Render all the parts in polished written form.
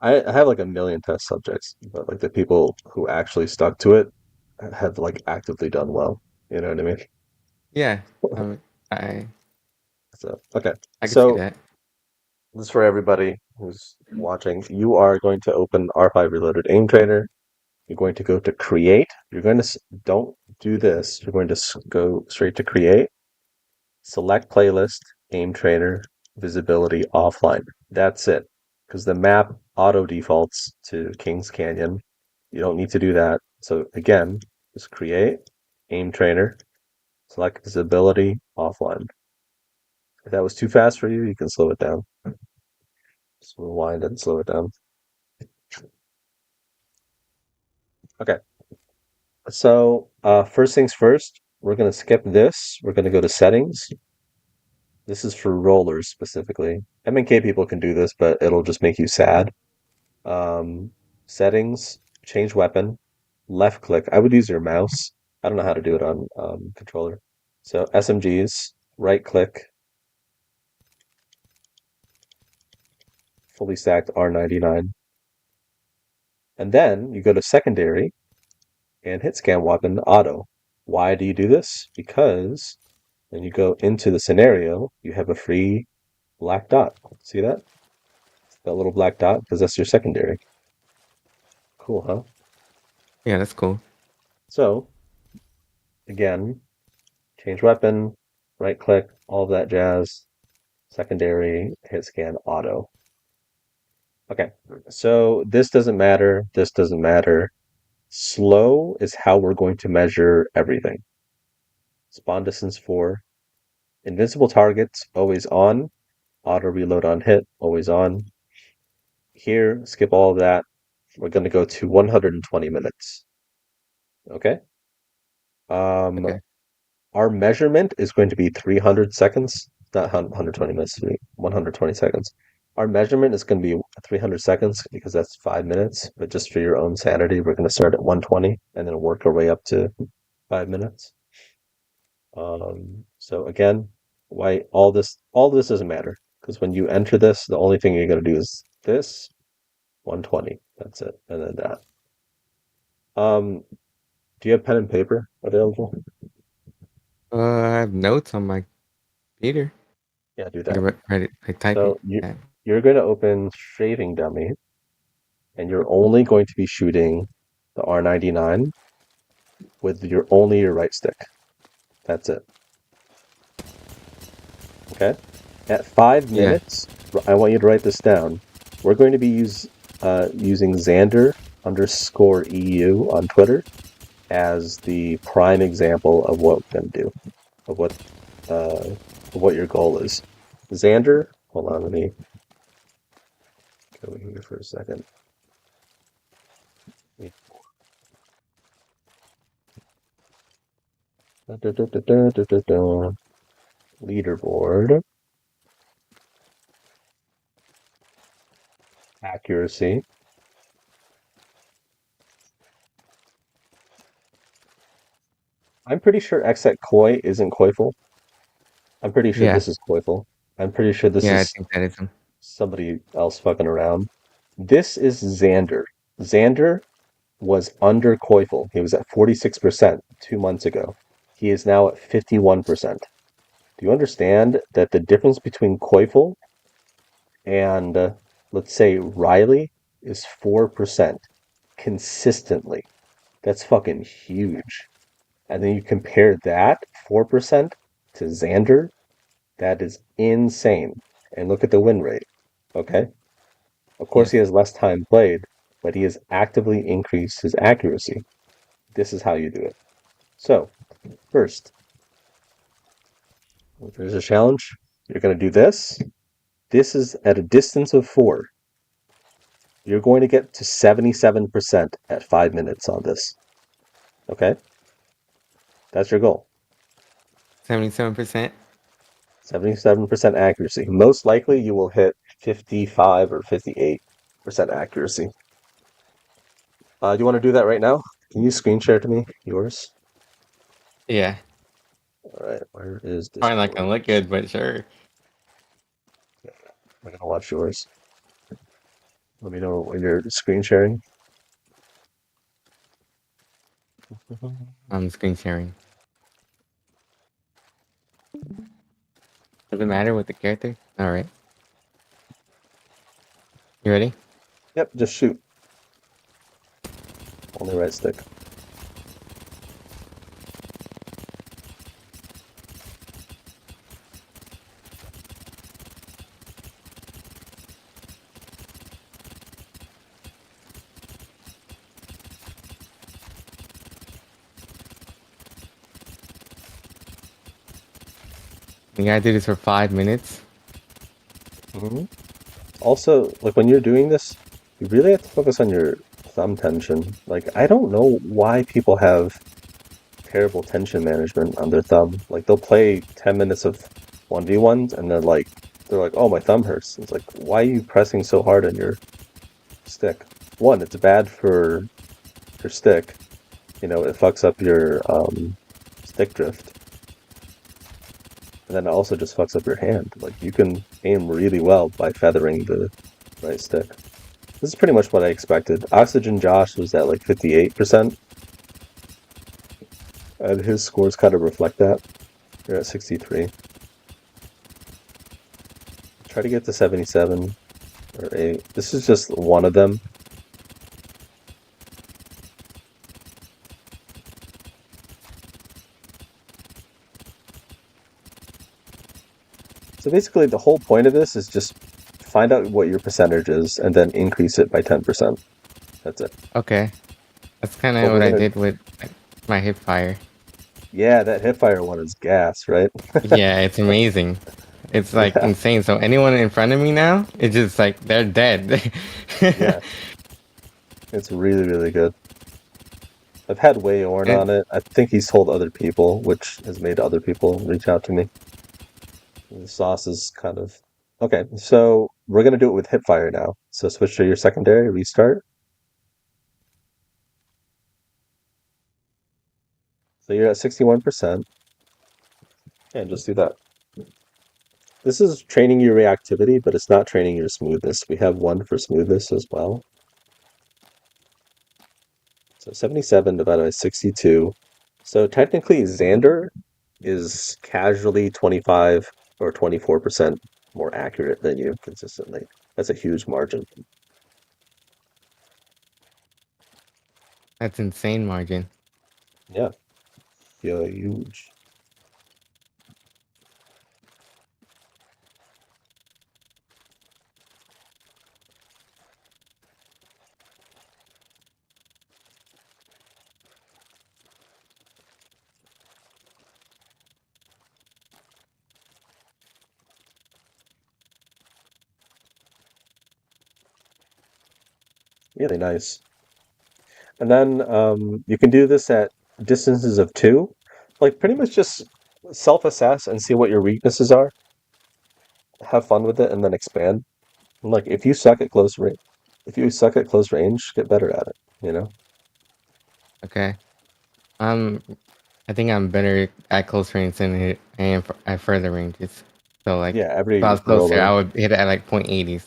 I have like a million test subjects, but like the people who actually stuck to it have like actively done well. You know what I mean? Yeah, um, I So, okay. I could see So that. this is for everybody who's watching. You are going to open R5 Reloaded Aim Trainer. You're going to go to Create. You're going to, don't do this. You're going to go straight to Create, select Playlist, Aim Trainer, Visibility Offline. That's it. Because the map auto defaults to Kings Canyon. You don't need to do that. So again, just Create, Aim Trainer, select Visibility Offline. If that was too fast for you, you can slow it down. Just rewind and slow it down. Okay. So, first things first, we're going to skip this. We're going to go to settings. This is for rollers specifically. MNK people can do this, but it'll just make you sad. Um, settings, change weapon, left click. I would use your mouse. I don't know how to do it on controller. So SMGs, right click, fully stacked R99. And then you go to secondary and hit scan weapon auto. Why do you do this? Because when you go into the scenario, you have a free black dot. See that? That little black dot? Because that's your secondary. Cool, huh? Yeah, that's cool. So, again, change weapon, right click, all of that jazz, secondary, hit scan, auto. Okay, so this doesn't matter, this doesn't matter. Slow is how we're going to measure everything. Spawn distance 4. Invincible targets, always on. Auto reload on hit, always on. Here, skip all of that. We're going to go to 120 minutes. Okay? Um, Okay. our measurement is going to be 300 seconds, not 120 minutes, 120 seconds. Our measurement is going to be 300 seconds because that's 5 minutes, but just for your own sanity, we're going to start at 120 and then work our way up to 5 minutes. So again, why all this doesn't matter because when you enter this, the only thing you're going to do is this 120. That's it, and then that. Um, do you have pen and paper available? I have notes on my computer. Yeah, do I can that. write it, like type it. So you Yeah. you're going to open Strafing Dummy, and you're only going to be shooting the R99 with your right stick. That's it. Okay. At five Yeah. minutes, I want you to write this down. We're going to be using Xander underscore EU on Twitter as the prime example of what we're going to do, of what your goal is. Xander, hold on, let me go here for a second. Leaderboard, accuracy. I'm pretty sure exec koi isn't koiful. I'm pretty sure Yeah. this is koiful. I'm pretty sure this Yeah, I is think that is him. somebody else fucking around. This is Xander. Xander was under Koifel. He was at 46% 2 months ago. He is now at 51%. Do you understand that the difference between Koifel and, let's say, Riley is 4% consistently? That's fucking huge. And then you compare that 4% to Xander, that is insane. And look at the win rate. Okay? Of course, he Yes. has less time played, but he has actively increased his accuracy. This is how you do it. So, first, if there's a challenge, you're going to do this. This is at a distance of 4. You're going to get to 77% at 5 minutes on this. Okay? That's your goal. 77%. 77% accuracy. Most likely, you will hit 55 or 58% accuracy. Do you want to do that right now? Can you screen share to me yours? Yeah. All right, where is Probably not gonna Discord? look good, but sure. We're going to watch yours. Let me know when you're screen sharing. I'm screen sharing. Does it matter with the character? All right. You ready? Yep, just shoot. Only right stick. We gotta do this for 5 minutes. Hmm. Also, like when you're doing this, you really have to focus on your thumb tension. Like, I don't know why people have terrible tension management on their thumb. Like, they'll play 10 minutes of 1v1s and they're like, oh, my thumb hurts. It's like, why are you pressing so hard on your stick? One, it's bad for your stick. It fucks up your stick drift. And then it also just fucks up your hand. Like, you can aim really well by feathering the right stick. This is pretty much what I expected. Oxygen Josh was at like 58%, and his scores kind of reflect that. You're at 63. Try to get to 77 or 8. This is just one of them. So basically, the whole point of this is just find out what your percentage is and then increase it by 10%. That's it. Okay. That's kind But of we're what I gonna, did with my Hipfire. yeah, that Hipfire one is gas, right? Yeah, it's amazing. It's like Yeah, insane. So anyone in front of me now, it's just like they're dead. yeah, it's really, really good. I've had Wei Orn And on it. I think he's told other people, which has made other people reach out to me. The sauce is kind of okay. So we're gonna do it with Hipfire now. So switch to your secondary, restart. So you're at 61%, and just do that. This is training your reactivity, but it's not training your smoothness. We have one for smoothness as well. So 77 divided by 62. So technically, Xander is casually 25 or 24% more accurate than you consistently. That's a huge margin. that's insane margin. Yeah, yeah, huge. Really nice. And then you can do this at distances of two. Like pretty much just self-assess and see what your weaknesses are. Have fun with it and then expand. And like if you suck at close range, get better at it. Okay. Um, I think I'm better at close range than I am at further ranges. So like, Yeah, if I every was closer, controller. I would hit it at like .80s,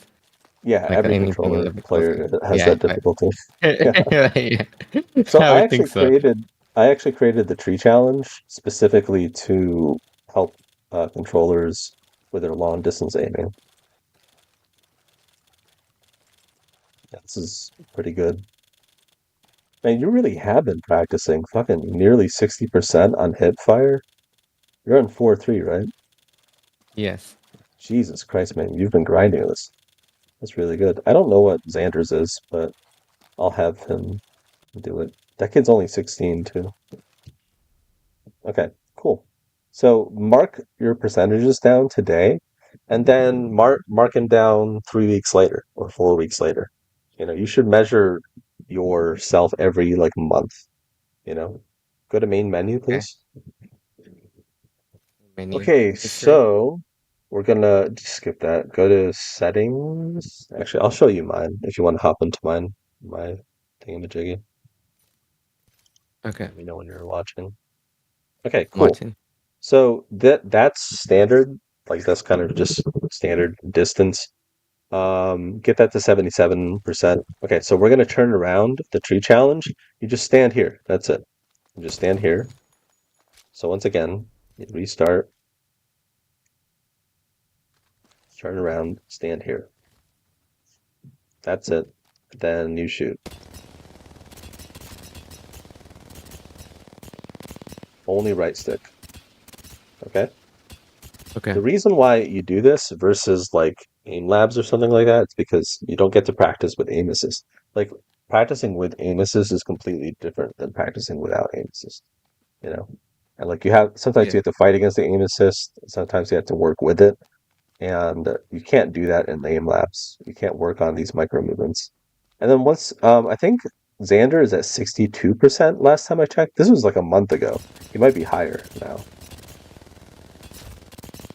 Yeah, like every anything a controller little bit closer. player has Yeah, that but difficulty. Yeah. yeah, So I I would think actually so. created I actually created the tree challenge specifically to help controllers with their long distance aiming. Yeah, this is pretty good. Man, you really have been practicing fucking nearly 60% on hip fire. You're on 4-3, right? Yes. Jesus Christ, man, you've been grinding this. That's really good. I don't know what Xander's is, but I'll have him do it. That kid's only 16 too. Okay, cool. So mark your percentages down today, and then mark them down 3 weeks later or 4 weeks later. You should measure yourself every like month. You know, go to main menu, Okay. please. Menu. Okay, Yes, sir. so we're gonna skip that. Go to settings. Actually, I'll show you mine if you want to hop into mine, my thingamajiggy. Okay. Let me know when you're watching. Okay, I'm cool. watching. So that's standard. Like that's kind of just standard distance. Get that to 77%. Okay, so we're gonna turn around the tree challenge. You just stand here. That's it. You just stand here. So once again, restart, turn around, stand here. That's it. Then you shoot. Only right stick. Okay? Okay. The reason why you do this versus like aim labs or something like that is because you don't get to practice with aim assist. Like practicing with aim assist is completely different than practicing without aim assist, you know? And like you have sometimes Yeah. you have to fight against the aim assist, sometimes you have to work with it. And you can't do that in the aim labs. You can't work on these micro movements. And then once I think Xander is at 62% last time I checked. This was like a month ago. He might be higher now.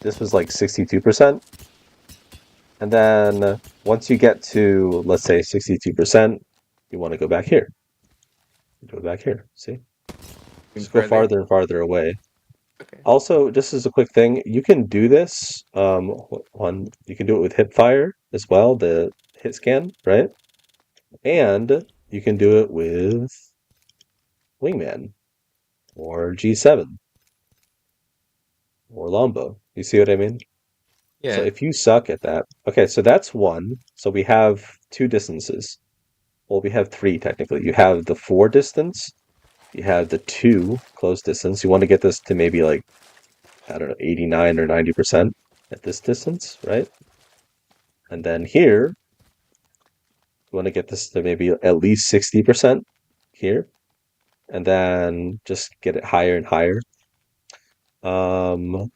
This was like 62%. And then once you get to, let's say, 62%, you want to go back here. Go back here. See? And Just go further. farther and farther away. Okay. Also, just as a quick thing, you can do this you can do it with Hipfire as well, the hit scan, right? And you can do it with Wingman or G7 or Lombo. You see what I mean? So Yeah. if you suck at that, okay, so that's one. So we have two distances. Well, we have three technically. You have the 4 distance, you have the 2 close distance. You want to get this to maybe like, I don't know, 89 or 90% at this distance, right? And then here, you want to get this to maybe at least 60% here, and then just get it higher and higher. Um,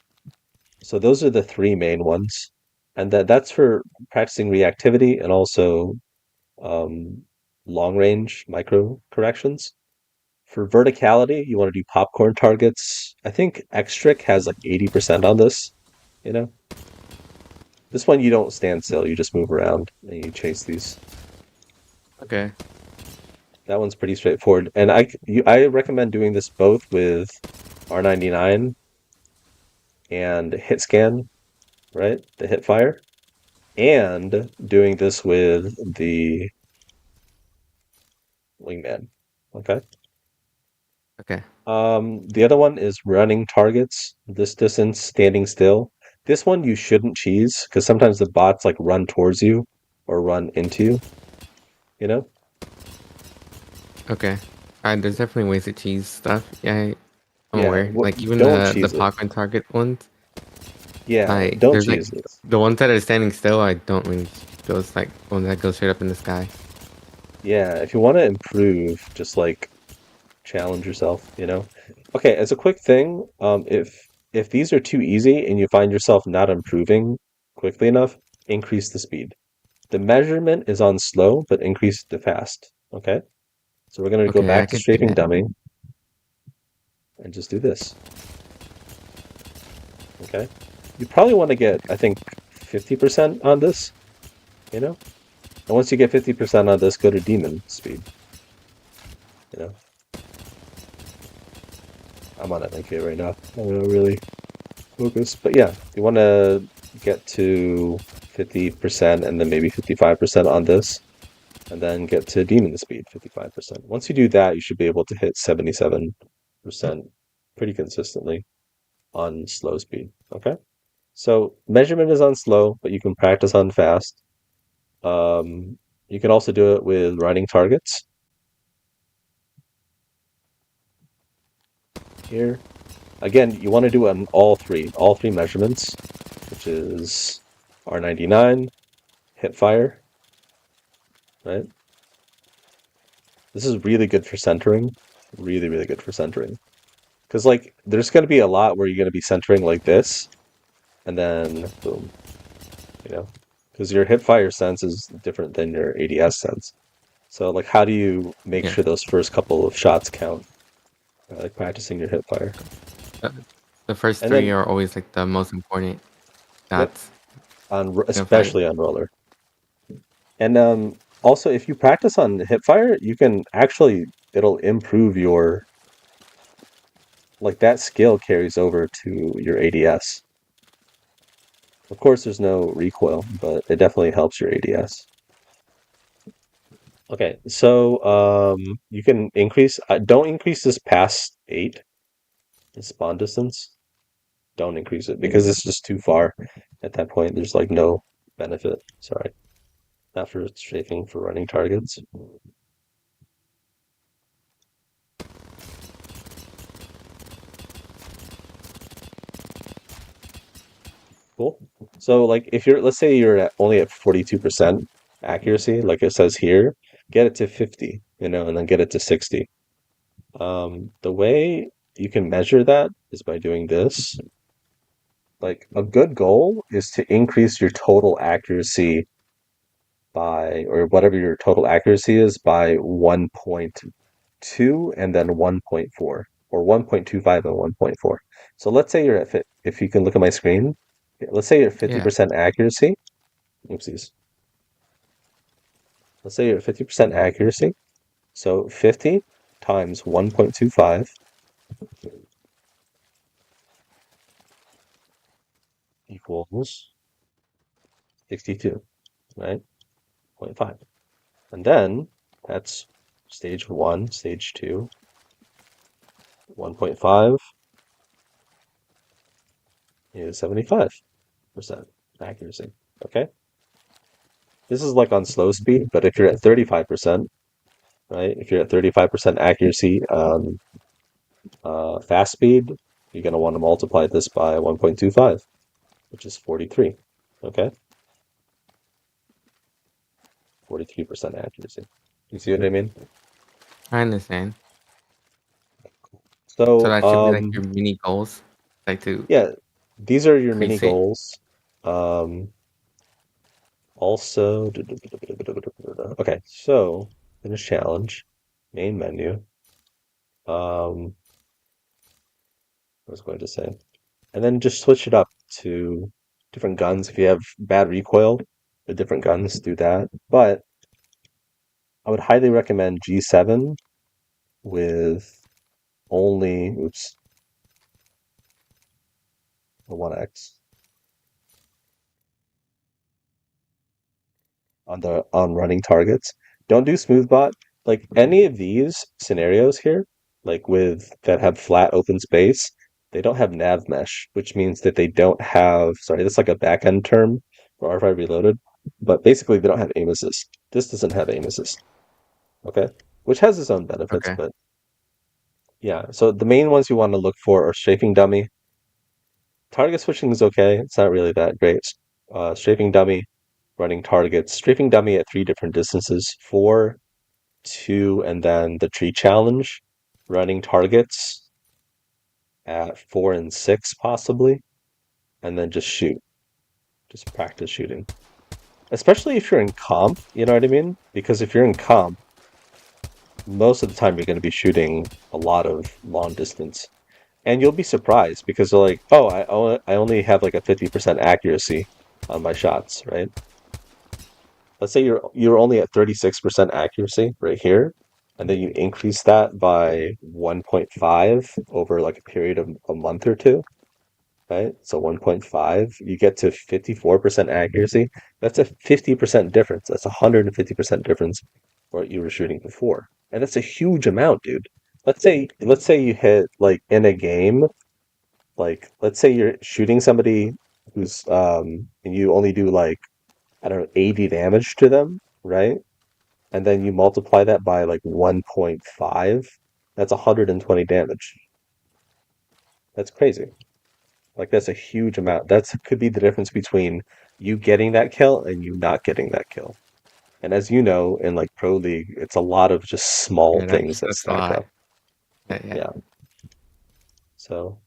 So those are the three main ones, and that's for practicing reactivity and also um, long range micro corrections. For verticality, you want to do popcorn targets. I think Xtrick has like 80% on this. You know, this one you don't stand still; you just move around and you chase these. Okay. That one's pretty straightforward, and I recommend doing this both with R99 and hit scan, right? The hit fire, and doing this with the Wingman. Okay. Okay. The other one is running targets, this distance, standing still. This one you shouldn't cheese because sometimes the bots like run towards you or run into you, you know? Okay. There's definitely ways to cheese stuff. Yeah, I'm Yeah, aware. Like even don't the cheese it. popcorn target ones. Yeah, Like don't there's like cheese this. the ones that are standing still. I don't really those like ones that go straight up in the sky. Yeah, if you want to improve, just like challenge yourself, you know? Okay, as a quick thing, if these are too easy and you find yourself not improving quickly enough, increase the speed. The measurement is on slow, but increase to fast. Okay? So we're going to go Okay, I back to could see strafing that. dummy and just do this. Okay? You probably want to get, I think, 50% on this, you know? And once you get 50% on this, go to demon speed, you know? I'm on FNK right now. I'm gonna really focus. But yeah, you want to get to 50% and then maybe 55% on this, and then get to demon speed, 55%. Once you do that, you should be able to hit 77% pretty consistently on slow speed. Okay? So measurement is on slow, but you can practice on fast. Um, you can also do it with running targets here. Again, you want to do it on all three measurements, which is R99, Hipfire, right? This is really good for centering. Really, really good for centering. Because like there's gonna be a lot where you're gonna be centering like this, and then boom, you know, because your hip fire sense is different than your ADS sense. So like, how do you make Yeah. sure those first couple of shots count? Like practicing your hip fire, Uh, the first and three then are always like the most important. yep, That's gonna fight. especially on roller. And also, if you practice on hip fire, you can actually it'll improve your like that skill carries over to your ADS. Of course, there's no recoil, but it definitely helps your ADS. Okay, so you can increase. Don't increase this past 8, the spawn distance. Don't increase it because it's just too far. At that point, there's like no benefit. Sorry, not for strafing for running targets. Cool. So like if you're, let's say you're only at 42% accuracy, like it says here, get it to 50, and then get it to 60. The way you can measure that is by doing this. Like a good goal is to increase your total accuracy by, or whatever your total accuracy is, by 1.2 and then 1.4, or 1.25 and 1.4. So let's say you're at if you can look at my screen, let's say you're at Yeah. 50% accuracy. Oopsies. Let's say you're at 50% accuracy. So 50 times 1.25 equals 62, right? 0.5. And then that's stage 1, stage 2, 1.5 is 75% accuracy. Okay? This is like on slow speed, but if you're at 35%, right? If you're at 35% accuracy on fast speed, you're going to want to multiply this by 1.25, which is 43. Okay? 43% accuracy. You see what I mean? I understand. So So, that should be like your mini goals, like to yeah, these are your mini increase it. goals. Also, okay, so finish challenge, main menu. I was going to say, and then just switch it up to different guns. If you have bad recoil with different guns, do that. But I would highly recommend G7 with only, oops, the 1X on running targets. Don't do smooth bot. Like any of these scenarios here, like with that have flat open space, they don't have nav mesh, which means that they don't have, sorry, that's like a back end term for R5 reloaded, but basically they don't have aim assist. This doesn't have aim assist. Okay. Which has its own benefits, Okay. but yeah. So the main ones you want to look for are strafing dummy. Target switching is okay. It's not really that great. Strafing dummy, running targets. Strafing dummy at 3 different distances: 4, 2, and then the tree challenge. Running targets at 4 and 6 possibly, and then just shoot. Just practice shooting. Especially if you're in comp, you know what I mean? Because if you're in comp, most of the time you're going to be shooting a lot of long distance. And you'll be surprised because they're like, oh, I only have like a 50% accuracy on my shots, right? Let's say you're only at 36% accuracy right here, and then you increase that by 1.5 over like a period of a month or two, right? So 1.5, you get to 54% accuracy. That's a 50% difference. That's a 150% difference what you were shooting before. And that's a huge amount, dude. Let's say you hit like in a game, like let's say you're shooting somebody who's and you only do like, I don't know, 80 damage to them, right? And then you multiply that by like 1.5, that's 120 damage. That's crazy. Like that's a huge amount. That's could be the difference between you getting that kill and you not getting that kill. And as you know, in like Pro League, it's a lot of just small Yeah, things that that's a stack lot. up. Yeah. Yeah. So,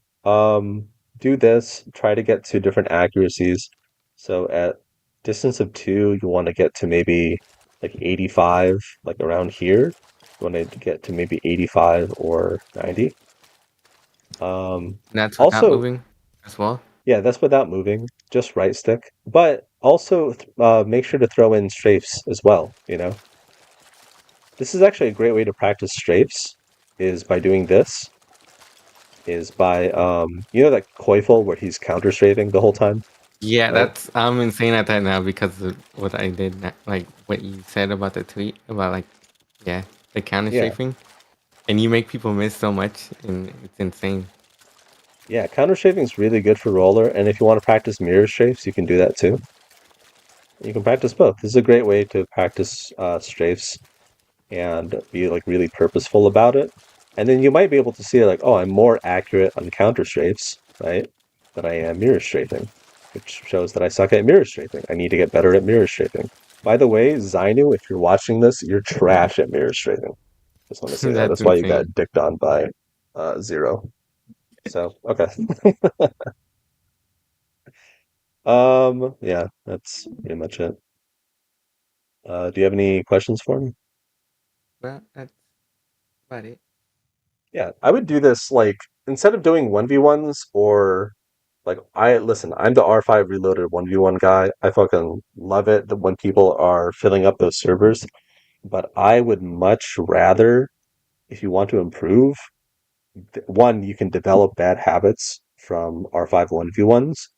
do this, try to get to different accuracies. So at distance of 2, you want to get to maybe like 85, like around here. You want to get to maybe 85 or 90. And that's without Also, moving as well. yeah, that's without moving, just right stick. But also, make sure to throw in strafes as well, you know? This is actually a great way to practice strafes, is by doing this, is by, you know that Koifel where he's counter strafing the whole time? Yeah, right? that's I'm insane at that now because of what I did. Like what you said about the tweet about like, yeah, the counter Yeah, strafing, and you make people miss so much, and it's insane. yeah. Counter strafing is really good for roller, and if you want to practice mirror strafes, you can do that too. You can practice both. This is a great way to practice strafes and be like really purposeful about it. And then you might be able to see like, oh, I'm more accurate on counter strafes, right? Than I am mirror strafing, which shows that I suck at mirror strafing. I need to get better at mirror strafing. By the way, Zainu, if you're watching this, you're trash at mirror strafing. Just want to say that. That's That's why you got insane. dicked on by zero. So okay. Yeah, that's pretty much it. Do you have any questions for me? Well, that's about it. Yeah, I would do this like instead of doing 1v1s or like I listen, I'm the R5 reloaded 1v1 guy. I fucking love it when people are filling up those servers, but I would much rather if you want to improve, one, you can develop bad habits from R5 1v1s.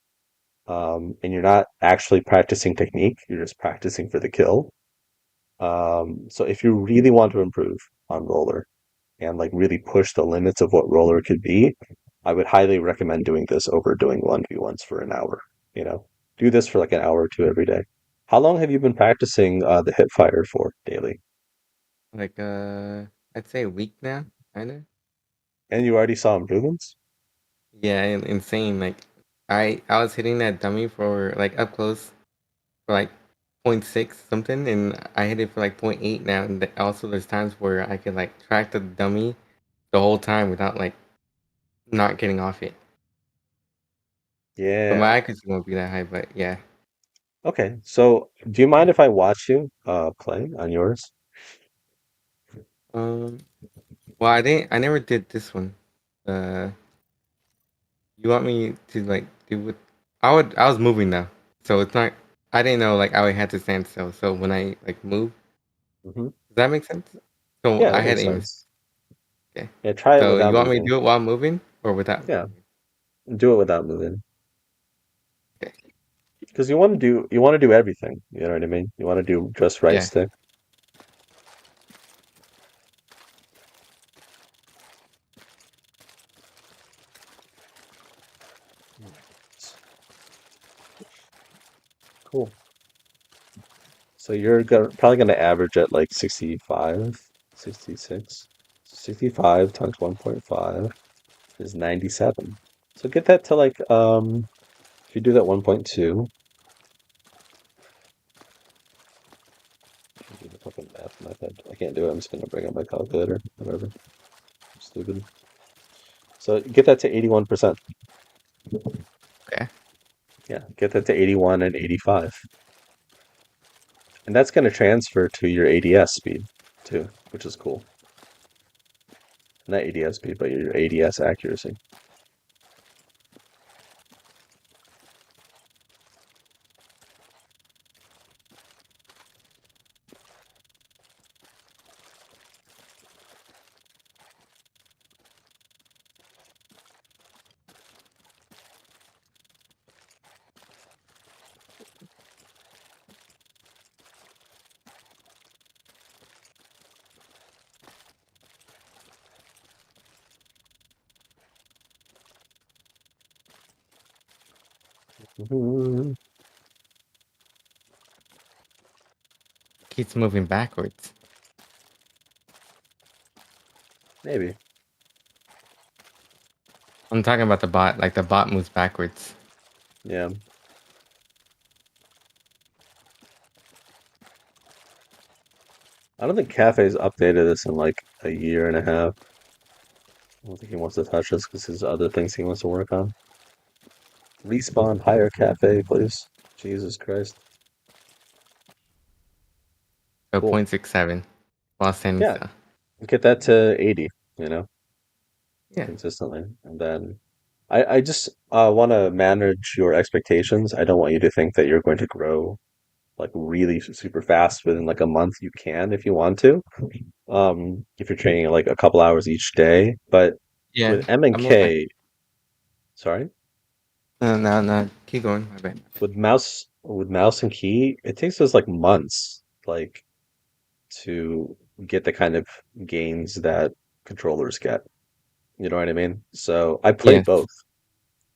And you're not actually practicing technique, you're just practicing for the kill. So if you really want to improve on roller, and like really push the limits of what roller could be, I would highly recommend doing this over doing 1v1s for an hour. You know, do this for like an hour or two every day. How long have you been practicing the Hipfire for daily? Like I'd say a week now, kinda. And you already saw improvements? Yeah, insane. Like I was hitting that dummy for like up close for like point 0.6 something, and I hit it for like point 0.8 now. And also, there's times where I could like track the dummy the whole time without like not getting off it. But Yeah. my accuracy won't be that high. But yeah. Okay. So do you mind if I watch you play on yours? Um. Well, I didn't. I never did this one. Uh, you want me to like do what? I would. I was moving now, so it's not. I didn't know like I would have to stand still. So when I like move, Hmm. does that make sense? So Yeah, I that had makes aim. sense. Okay. Yeah, try it So you without want me to moving. do it while moving or without Yeah, moving? do it without moving. Okay. Because you want to do everything. You know what I mean? You want to do just right Yeah. stick. Cool. So you're probably going to average at like 65, 66. 65 times 1.5 is 97. So get that to like, if you do that 1.2, do the fucking math in my head. I can't do it. I'm just going to bring up my calculator. Whatever. Stupid. So get that to 81%. Okay. Yeah, get that to 81 and 85. And that's going to transfer to your ADS speed too, which is cool. Not ADS speed, but your ADS accuracy. Mhm. Keeps moving backwards. Maybe. I'm talking about the bot. Like the bot moves backwards. Yeah. I don't think Cafe's updated this in like a year and a half. I don't think he wants to touch this because there's other things he wants to work on. Respawn higher Cafe, please. Jesus Christ. So Cool. 0.67 while standing Yeah. still. Get that to 80, Yeah. consistently. And then I just want to manage your expectations. I don't want you to think that you're going to grow like really super fast within like a month. You can if you want to. If you're training like a couple hours each day. But Yeah. with M and I'm moving. K, sorry. No, no, no. keep going. My bad. With mouse and key, it takes us like months, like to get the kind of gains that controllers get. You know what I mean? So I play Yes. both.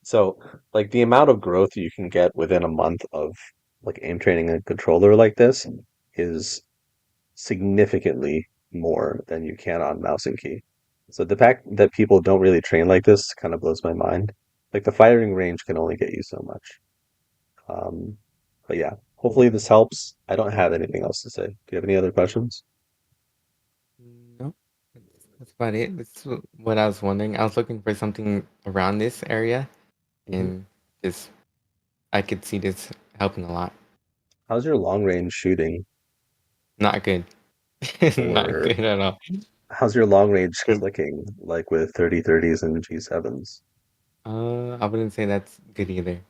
So like the amount of growth you can get within a month of like aim training a controller like this is significantly more than you can on mouse and key. So the fact that people don't really train like this kind of blows my mind. Like the firing range can only get you so much. Um, but yeah, hopefully this helps. I don't have anything else to say. Do you have any other questions? No, that's about it. That's what I was wondering. I was looking for something around this area, Hmm. and this I could see this helping a lot. How's your long range shooting, Not good. Not or good at all. how's your long range 'Cause, clicking, like with 30-30s and G7s? I wouldn't say that's good either.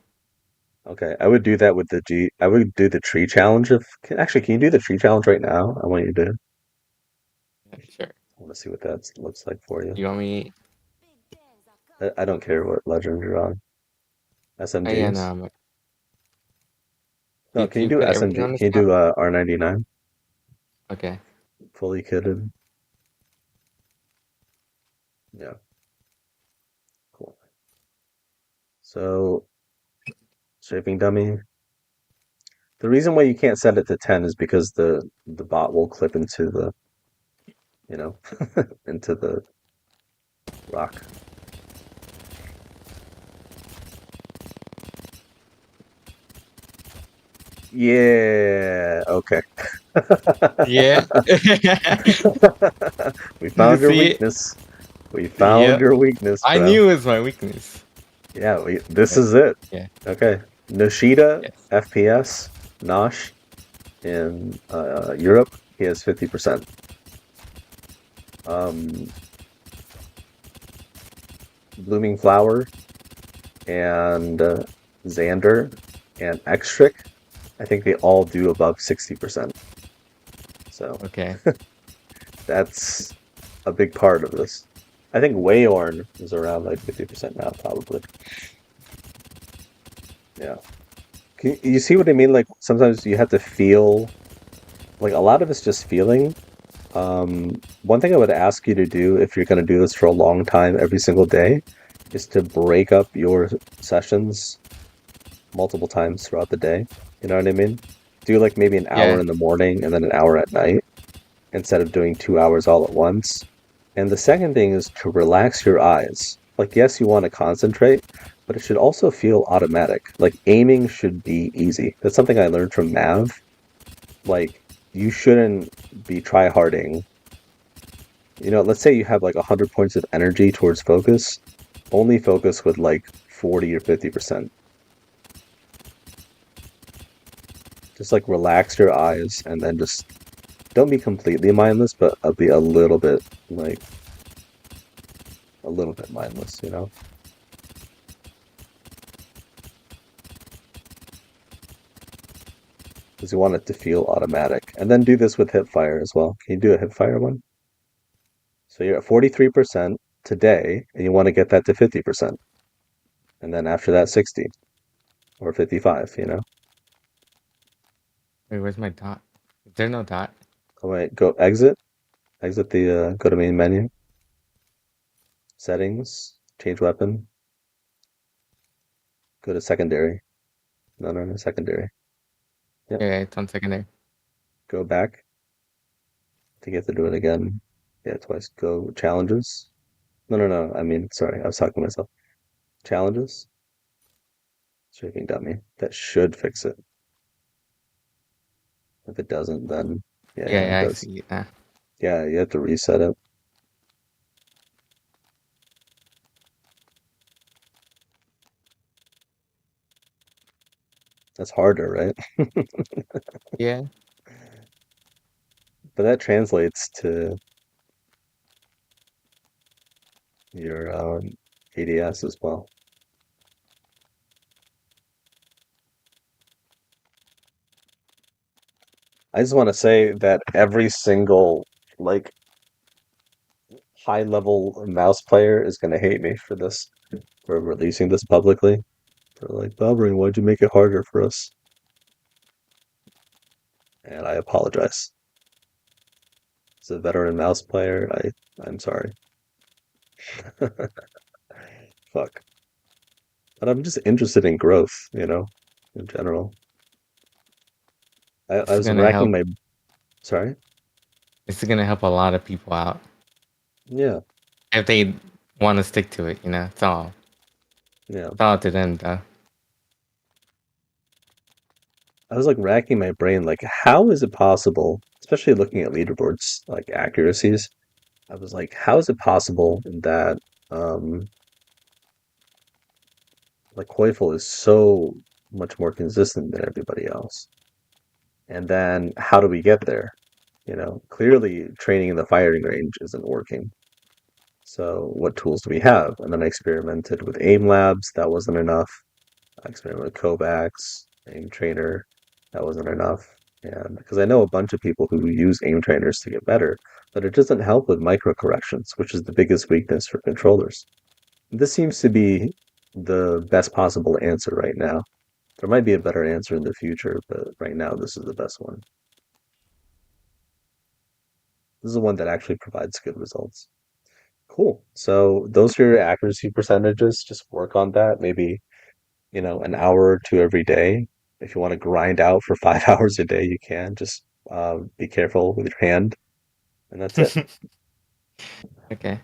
Okay, I would do that with the G. I would do the tree challenge if actually, can you do the tree challenge right now? I want you to. Yeah, sure. I want to see what that looks like for you. You want me? I don't care what legend you're on. Yeah, no. SMGs? No, Did can you you do put everything SMG? on this Can you map? do R99 Okay. fully kitted? Yeah, cool. So, shaping dummy. The reason why you can't set it to 10 is because the bot will clip into the, you know, into the rock. Yeah, okay. Yeah. We Did you found your see it? weakness. We found Yep. your weakness, I bro. knew it was my weakness. Yeah, this But is it. yeah. Okay. Nishida, Yes. FPS, Nosh in Europe, he has 50%. Um, Blooming Flower and Xander and Xtrick, I think they all do above 60%. So Okay. that's a big part of this. I think Wayorn is around like 50% now, probably. Yeah. You see what I mean? Like sometimes you have to feel, like a lot of it's just feeling. One thing I would ask you to do if you're going to do this for a long time every single day is to break up your sessions multiple times throughout the day. You know what I mean? Do like maybe an hour Yeah. in the morning and then an hour at night instead of doing 2 hours all at once. And the second thing is to relax your eyes. Like, yes, you want to concentrate, but it should also feel automatic. Like, aiming should be easy. That's something I learned from Mav. Like, you shouldn't be try-harding. Let's say you have like 100 points of energy towards focus. Only focus with like 40 or 50%. Just like relax your eyes and then just don't be completely mindless, but be like a little bit mindless. Because you want it to feel automatic. And then do this with Hipfire as well. Can you do a Hipfire one? So you're at 43% today, and you want to get that to 50%. And then after that, 60 or 55. Wait, where's my dot? Is there no dot? Oh, wait, go exit the, go to main menu, settings, change weapon, go to secondary. No, no, no, secondary. Yep, Yeah, it's on secondary. go back. I think you have to do it again. Yeah, twice. Go challenges. No, no, no. I mean, sorry, I was talking to myself. Challenges. Strafing dummy. That should fix it. If it doesn't, then yeah, Yeah, yeah, it yeah, I does. see it now. Yeah, you have to reset it. That's harder, right? Yeah. But that translates to your ADS as well. I just want to say that every single like high level mouse player is going to hate me for this, for releasing this publicly. They're like, Balberine, why'd you make it harder for us? And I apologize. As a veteran mouse player, I'm sorry. Fuck. But I'm just interested in growth, in general. I It's was gonna racking help. my sorry? It's gonna help a lot of people out Yeah, if they want to stick to it. You know, it's all. yeah. It's all to them, though. I was like racking my brain, like, how is it possible, especially looking at leaderboards, like accuracies? I was like, how is it possible that um like Koifel is so much more consistent than everybody else? And then how do we get there? Clearly training in the firing range isn't working. So what tools do we have? And then I experimented with aim labs. That wasn't enough. I experimented with Kovacs, aim trainer. That wasn't enough. And because I know a bunch of people who use aim trainers to get better, but it doesn't help with micro corrections, which is the biggest weakness for controllers. This seems to be the best possible answer right now. There might be a better answer in the future, but right now this is the best one. This is the one that actually provides good results. Cool. So those are your accuracy percentages. Just work on that. Maybe, an hour or two every day. If you want to grind out for 5 hours a day, you can. Just be careful with your hand, and that's it. Okay.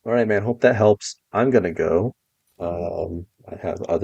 All right, man. Hope that helps. I'm gonna go. I have other